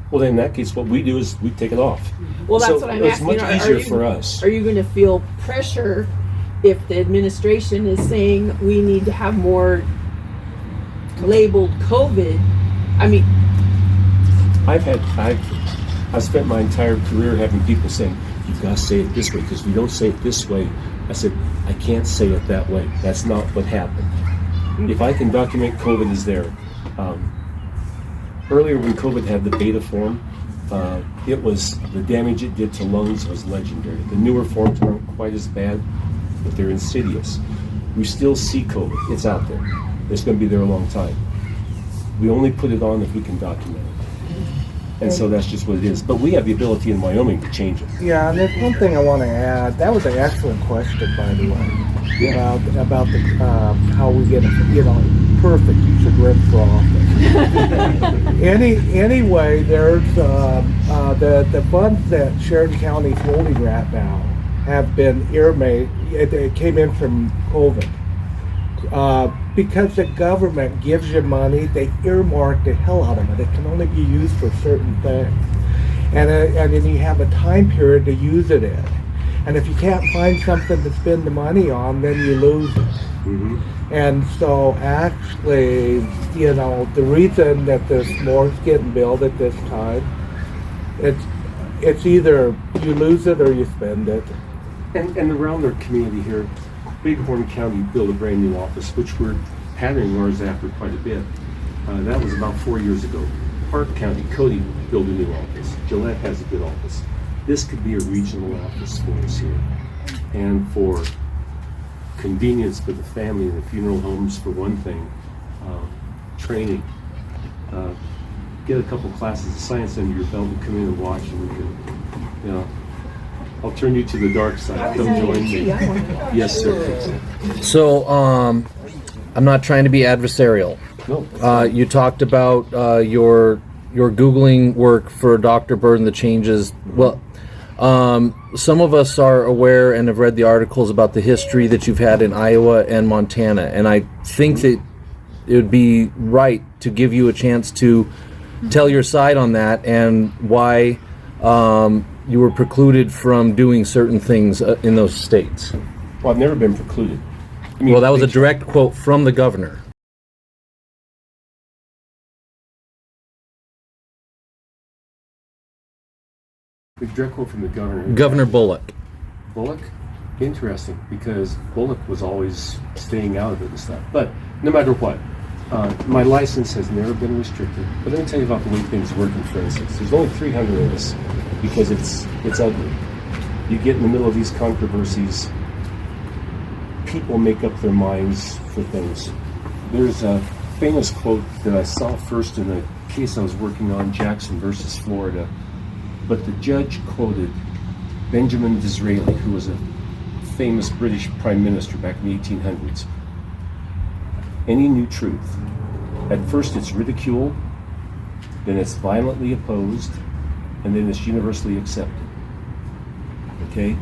Well, then in that case, what we do is we take it off. Well, that's So what I'm it's asking. much You know, easier for us. Are you going to feel pressure if the administration is saying we need to have more labeled COVID? I mean, I've spent my entire career having people saying, you've got to say it this way, because if you don't say it this way, I said, I can't say it that way. That's not what happened. If I can document COVID is there. Earlier when COVID had the beta form, it was, the damage it did to lungs was legendary. The newer forms aren't quite as bad, but they're insidious. We still see COVID. It's out there. It's going to be there a long time. We only put it on if we can document it. And so that's just what it is. But we have the ability in Wyoming to change it. Yeah, and there's one thing I want to add. That was an excellent question, by the way. Yeah. About the how we get, perfect. You should run for office. Anyway, there's the funds that Sheridan County's holding right now have been earmarked. It came in from COVID. Because the government gives you money, they earmark the hell out of it. It can only be used for certain things. And then you have a time period to use it in. And if you can't find something to spend the money on, then you lose it. Mm-hmm. And so actually, the reason that there's more is getting built at this time, it's either you lose it or you spend it. And around our community here, Bighorn County built a brand new office, which we're patterning ours after quite a bit. That was about 4 years ago. Park County, Cody built a new office. Gillette has a good office. This could be a regional office for us here. And for convenience for the family and the funeral homes, for one thing, training. Get a couple classes of science under your belt and come in and watch, and we can, I'll turn you to the dark side. Come join me. Yes, sir. So, I'm not trying to be adversarial. No. You talked about your Googling work for Dr. Bird and the changes. Well, some of us are aware and have read the articles about the history that you've had in Iowa and Montana, and I think that it would be right to give you a chance to tell your side on that and why you were precluded from doing certain things in those states. Well, I've never been precluded. I mean, Well, that was a direct quote from the governor. The direct quote from the governor. Governor Bullock. Bullock? Interesting, because Bullock was always staying out of it and stuff. But no matter what, my license has never been restricted. But let me tell you about the way things work in forensics. There's only 300 of us because it's ugly. You get in the middle of these controversies, people make up their minds for things. There's a famous quote that I saw first in a case I was working on, Jackson versus Florida. But the judge quoted Benjamin Disraeli, who was a famous British prime minister back in the 1800s. Any new truth, at first it's ridiculed, then it's violently opposed, and then it's universally accepted. Okay?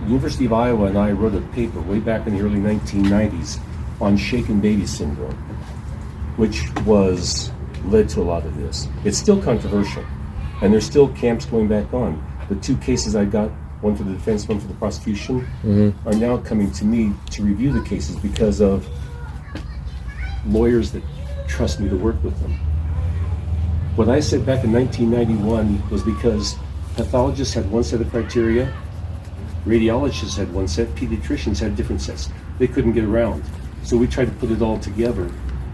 The University of Iowa and I wrote a paper way back in the early 1990s on shaken baby syndrome, which led to a lot of this. It's still controversial, and there's still camps going back on. The two cases I got, one for the defense, one for the prosecution, are now coming to me to review the cases because of lawyers that trust me to work with them. What I said back in 1991 was because pathologists had one set of criteria, radiologists had one set, pediatricians had different sets. They couldn't get around. So we tried to put it all together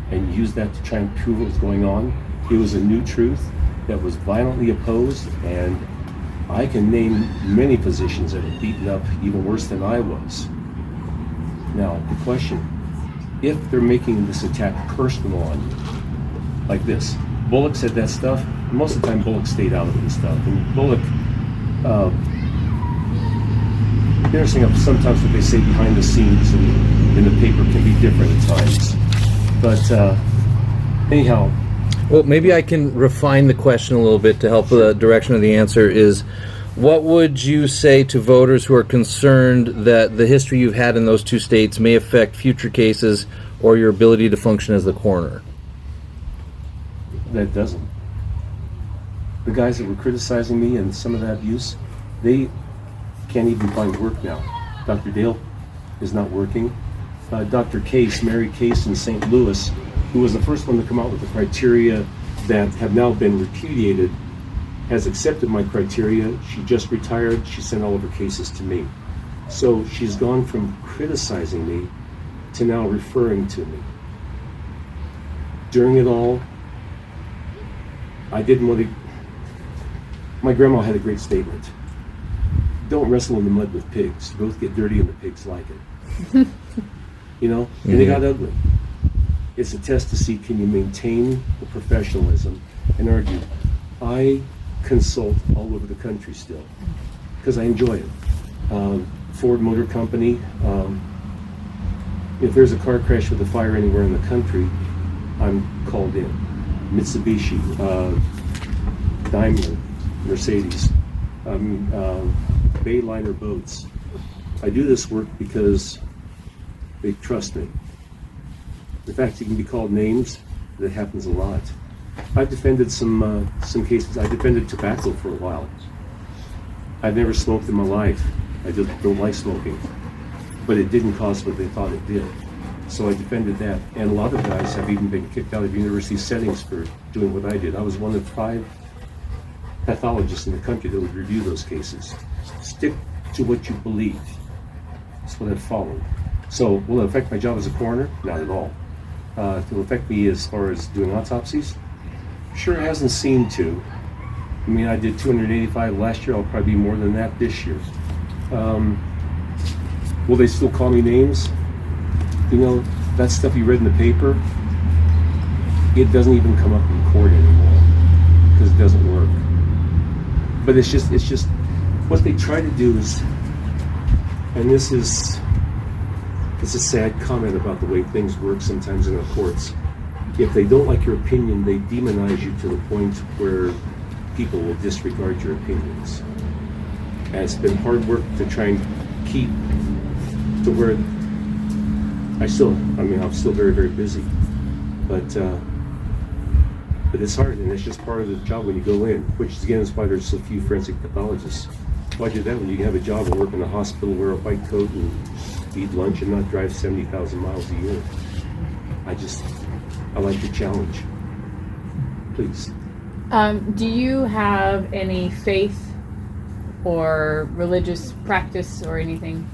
and use that to try and prove what was going on. It was a new truth that was violently opposed, and I can name many physicians that were beaten up even worse than I was Now, the question, if they're making this attack personal on you, like this, Bullock said that stuff, most of the time Bullock stayed out of this stuff. And Bullock, interesting enough, sometimes what they say behind the scenes and in the paper can be different at times. But anyhow. Well, maybe I can refine the question a little bit to help the direction of the answer is, what would you say to voters who are concerned that the history you've had in those two states may affect future cases or your ability to function as the coroner? That doesn't. The guys that were criticizing me and some of that abuse, they can't even find work now. Dr. Dale is not working. Dr. Case, Mary Case in St. Louis, who was the first one to come out with the criteria that have now been repudiated, has accepted my criteria. She just retired. She sent all of her cases to me. So she's gone from criticizing me to now referring to me. During it all, I didn't want to. My grandma had a great statement. Don't wrestle in the mud with pigs. You both get dirty and the pigs like it. You know? And they got ugly. It's a test to see, can you maintain the professionalism and argue. I consult all over the country still because I enjoy it. Ford Motor Company, if there's a car crash with a fire anywhere in the country, I'm called in. Mitsubishi, Daimler, Mercedes, Bayliner boats. I do this work because they trust me. In fact, you can be called names. That happens a lot. I've defended some cases. I defended tobacco for a while. I've never smoked in my life. I just don't like smoking. But it didn't cause what they thought it did. So I defended that. And a lot of guys have even been kicked out of university settings for doing what I did. I was one of 5 pathologists in the country that would review those cases. Stick to what you believe. That's what I've followed. So will it affect my job as a coroner? Not at all. It'll affect me as far as doing autopsies? Sure hasn't seemed to. I mean, I did 285 last year. I'll probably be more than that this year. Will they still call me names? You know, that stuff you read in the paper, it doesn't even come up in court anymore because it doesn't work. But it's just what they try to do is, and it's a sad comment about the way things work sometimes in the courts. If they don't like your opinion, they demonize you to the point where people will disregard your opinions. And it's been hard work to try and keep to where I'm still very, very busy. But it's hard, and it's just part of the job when you go in, which is again is why there's so few forensic pathologists. Why do that when you can have a job and work in a hospital, wear a white coat, and eat lunch and not drive 70,000 miles a year? I like the challenge. Please. Do you have any faith or religious practice or anything?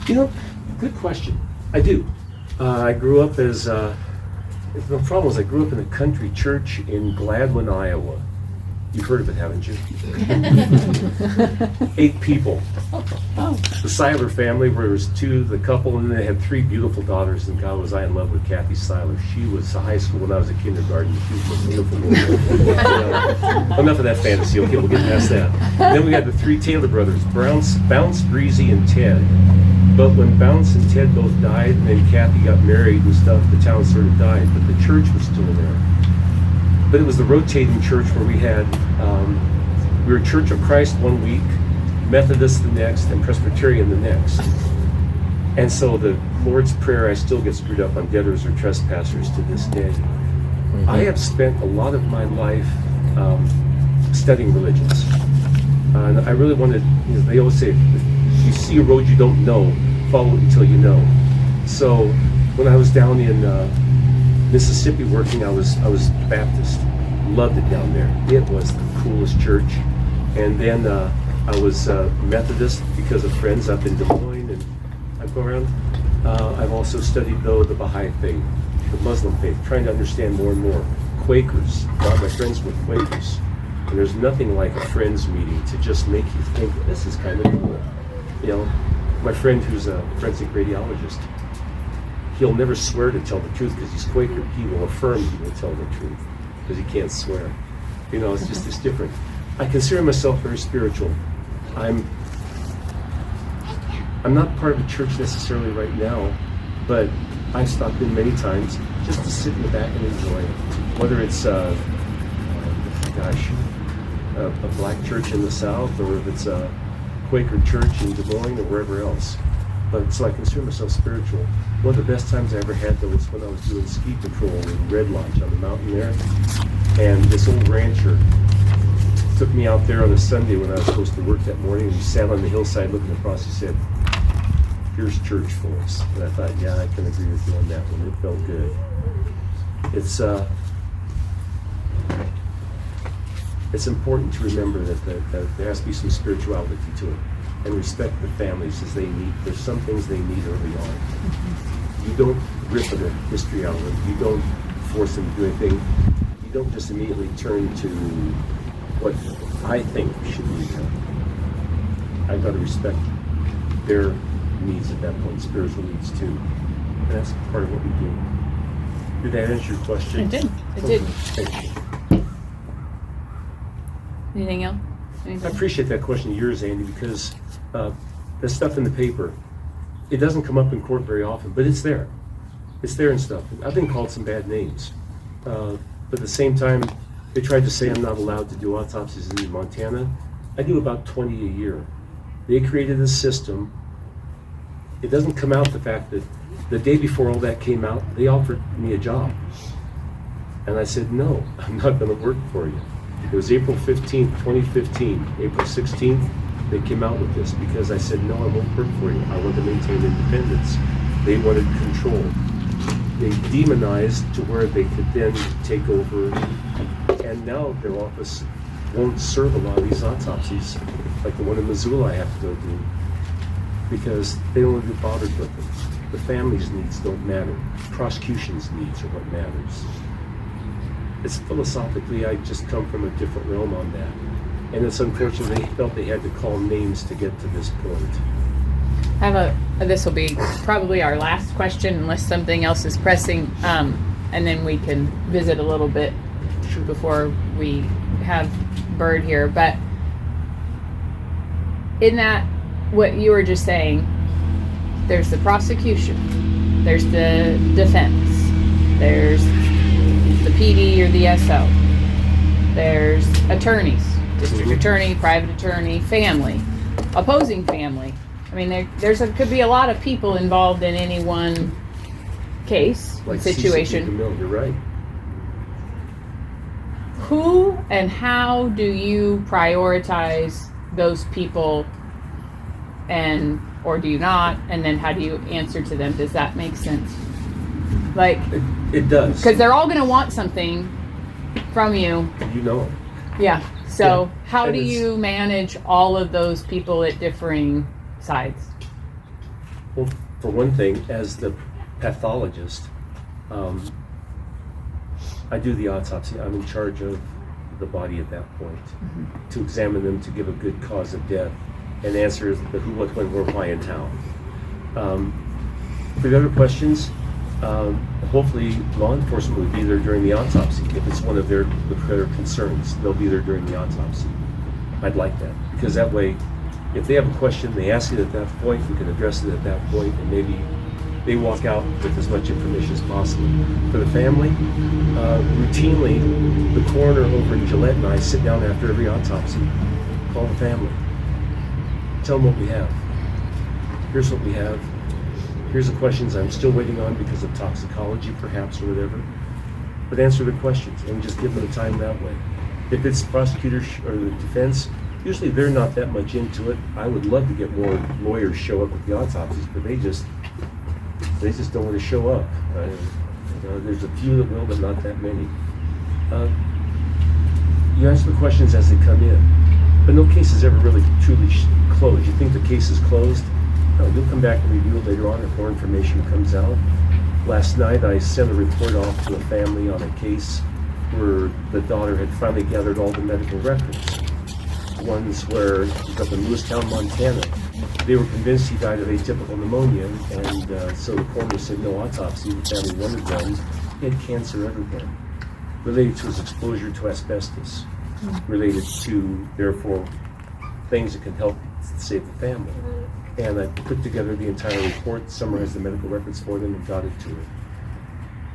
You know, good question. I do. I grew up as, the problem is I grew up in a country church in Gladwin, Iowa. You've heard of it, haven't you? 8 people. Oh. The Seiler family, where there was 2, the couple, and then they had 3 beautiful daughters, and God, was I in love with Kathy Seiler. She was high school when I was a kindergarten. She was a beautiful woman. Enough of that fantasy. Okay, we'll get past that. Then we had the 3 Taylor brothers, Bounce, Breezy, and Ted. But when Bounce and Ted both died, and then Kathy got married and stuff, the town sort of died, but the church was still there. But it was the rotating church where we had, we were Church of Christ one week, Methodist the next, and Presbyterian the next. And so the Lord's Prayer, I still get screwed up on debtors or trespassers to this day. Mm-hmm. I have spent a lot of my life studying religions. And I really wanted, they always say, if you see a road you don't know, follow it until you know. So when I was down in Mississippi working, I was Baptist. Loved it down there. It was the coolest church. And then I was Methodist because of friends up in Des Moines, and I go around. I've also studied, though, the Baha'i faith, the Muslim faith, trying to understand more and more. Quakers. A lot of my friends were Quakers. And there's nothing like a friends meeting to just make you think, this is kind of cool. You know, my friend who's a forensic radiologist, he'll never swear to tell the truth because he's Quaker. He will affirm he will tell the truth because he can't swear. You know, it's different. I consider myself very spiritual. I'm not part of a church necessarily right now, but I've stopped in many times just to sit in the back and enjoy it. Whether it's a black church in the South, or if it's a Quaker church in Des Moines or wherever else. But so I consider myself spiritual. One of the best times I ever had though was when I was doing ski patrol in Red Lodge on the mountain there. And this old rancher took me out there on a Sunday when I was supposed to work that morning, and he sat on the hillside looking across. He said, "Here's church for us." And I thought, yeah, I can agree with you on that one. It felt good. It's important to remember that there has to be some spirituality to it, and respect the families as they need. There's some things they need early on. You don't rip the history out of them. You don't force them to do anything. You don't just immediately turn to what I think should be done. I've got to respect their needs at that point, spiritual needs too. And that's part of what we do. Did that answer your question? It did. It did. Thank you. Anything else? I appreciate that question of yours, Andy, because the stuff in the paper, it doesn't come up in court very often, but it's there. It's there and stuff. I've been called some bad names. But at the same time, they tried to say I'm not allowed to do autopsies in Montana. I do about 20 a year. They created a system. It doesn't come out the fact that the day before all that came out, they offered me a job. And I said, no, I'm not going to work for you. It was April 15th, 2015. April 16th, they came out with this because I said, no, I won't work for you. I want to maintain independence. They wanted control. They demonized to where they could then take over. And now their office won't serve a lot of these autopsies, like the one in Missoula I have to go do, because they don't want to be bothered with them. The family's needs don't matter. Prosecution's needs are what matters. It's philosophically, I just come from a different realm on that. And it's unfortunate they felt they had to call names to get to this point. This will be probably our last question unless something else is pressing, and then we can visit a little bit before we have Bird here. But in that, what you were just saying, there's the prosecution, there's the defense, there's the PD or the SO, there's attorneys, district attorney, private attorney, family, opposing family. I mean, could be a lot of people involved in any one case, Like situation. CCP Mill, you're right. Who and how do you prioritize those people, or do you not? And then how do you answer to them? Does that make sense? Like, It does. because they're all going to want something from you. You know. Yeah. So Yeah. how And do it's- you manage all of those people at differing sides? Well, for one thing, as the pathologist, I do the autopsy. I'm in charge of the body at that point to examine them, to give a good cause of death, and answer the who, what, when, where, why, and how. For the other questions, hopefully law enforcement would be there during the autopsy. If it's one of their concerns, they'll be there during the autopsy. I'd like that, because that way, if they have a question, they ask it at that point, we can address it at that point, and maybe they walk out with as much information as possible. For the family, routinely, the coroner over in Gillette and I sit down after every autopsy, call the family, tell them what we have. Here's what we have. Here's the questions I'm still waiting on because of toxicology, perhaps, or whatever. But answer the questions and just give them the time that way. If it's prosecutors or the defense, usually they're not that much into it. I would love to get more lawyers show up with the autopsies, but they just don't want to show up. There's a few that will, but not that many. You answer the questions as they come in, but no case is ever really truly closed. You think the case is closed? No, you'll come back and review it later on if more information comes out. Last night I sent a report off to a family on a case where the daughter had finally gathered all the medical records. Ones where she's up in Lewistown, Montana, they were convinced he died of atypical pneumonia, and so the coroner said no autopsy. The family wanted one. He had cancer everywhere, related to his exposure to asbestos, related to, therefore, things that can help save the family. And I put together the entire report, summarized the medical records for them, and got it to her.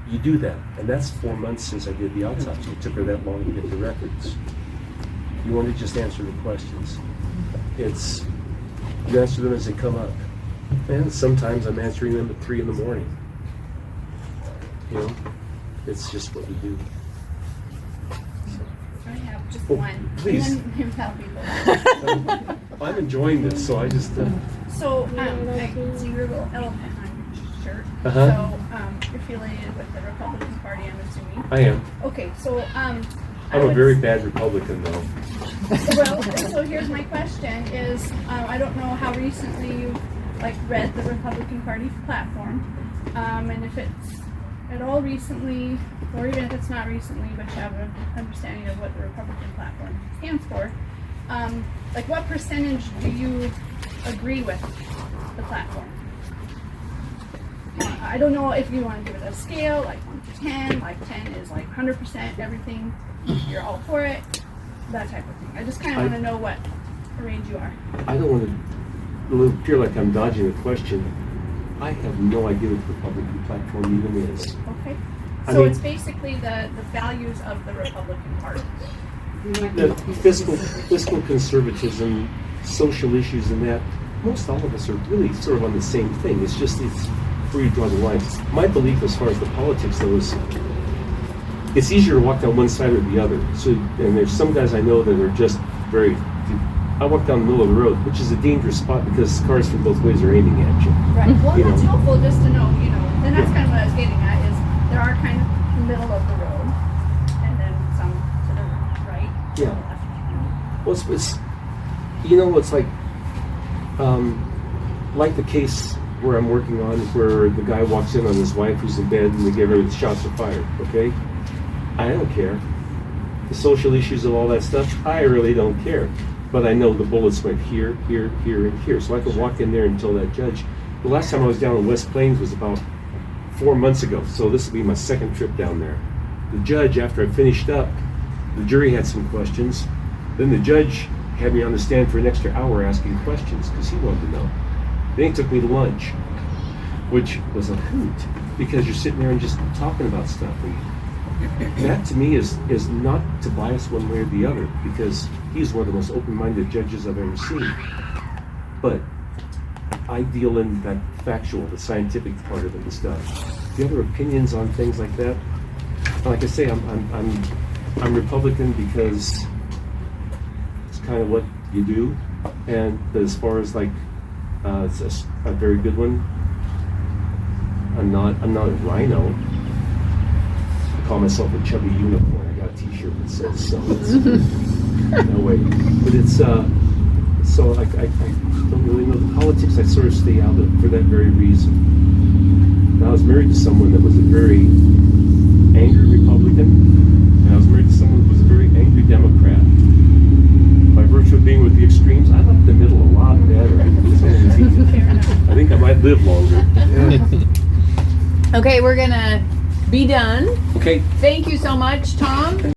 You do that, and that's 4 months since I did the autopsy. It took her that long to get the records. You want to just answer the questions. You answer them as they come up. And sometimes I'm answering them at 3 in the morning. You know, it's just what we do. I have just Oh, one. please. And then him tell people. I'm enjoying this, so I just. So, I see your little elephant on your shirt. Uh-huh. So, you're affiliated with the Republican Party, I'm assuming. I am. Okay, so, I'm a very bad Republican, though. Well, so here's my question is, I don't know how recently you've, read the Republican Party platform, and if it's at all recently, or even if it's not recently, but you have an understanding of what the Republican platform stands for, what percentage do you agree with the platform? I don't know if you want to give it a scale, 1 to 10, 10 is 100% everything, you're all for it, that type of thing. I just kind of want to know what range you are. I don't want to appear like I'm dodging the question. I have no idea what the Republican platform even is. Okay. I So mean- it's basically the values of the Republican Party. The fiscal conservatism, social issues, and that, most all of us are really sort of on the same thing. It's where you draw the lines. My belief as far as the politics, though, is it's easier to walk down one side or the other. So, and there's some guys I know that are just very. I walk down the middle of the road, which is a dangerous spot because cars from both ways are aiming at you. Right. Well, You that's know. helpful just to know, and that's kind of what I was getting at is there are kind of the middle of the road, and then some to the right, to the Yeah. left. Well, it's like the case where I'm working on, where the guy walks in on his wife who's in bed and they give her the shots are fired. Okay, I don't care. The social issues of all that stuff, I really don't care. But I know the bullets went here, here, here, and here. So I could walk in there and tell that judge. The last time I was down in West Plains was about 4 months ago. So this will be my second trip down there. The judge, after I finished up, the jury had some questions. Then the judge had me on the stand for an extra hour asking questions because he wanted to know. Then he took me to lunch, which was a hoot because you're sitting there and just talking about stuff. And that to me is not to bias one way or the other because he's one of the most open-minded judges I've ever seen. But I deal in that factual, the scientific part of it and stuff. Do you have other opinions on things like that? Like I say, I'm Republican because it's kind of what you do, and as far as it's a very good one. I'm not a rhino. I call myself a chubby unicorn. I got a T-shirt that says so. No way, but it's so I don't really know the politics. I sort of stay out of it for that very reason. And I was married to someone that was a very angry Republican, and I was married to someone that was a very angry Democrat. By virtue of being with the extremes, I like the middle a lot better. I think I might live longer. Okay, we're gonna be done. Okay. Thank you so much, Tom.